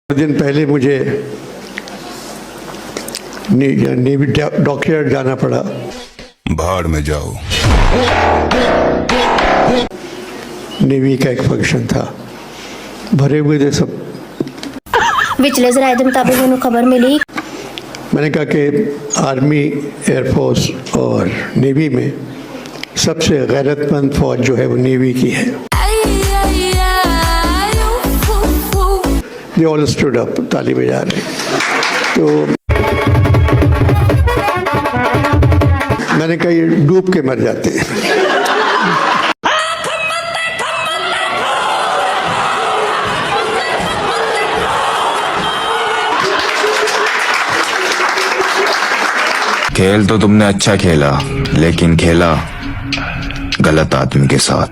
दिन पहले मुझे नेवी डॉकयार्ड जाना पड़ा। भाड़ में जाओ। नेवी का एक फंक्शन था, भरे हुए थे सब। विचले जराये के मुताबिक उन्हें खबर मिली। मैंने कहा कि आर्मी, एयरफोर्स और नेवी में सबसे गैरतमंद फौज जो है वो नेवी की है। They all stood up, ताली बजा रहे। तो मैंने कहा ये डूब के मर जाते हैं। खेल तो तुमने अच्छा खेला, लेकिन खेला गलत आदमी के साथ।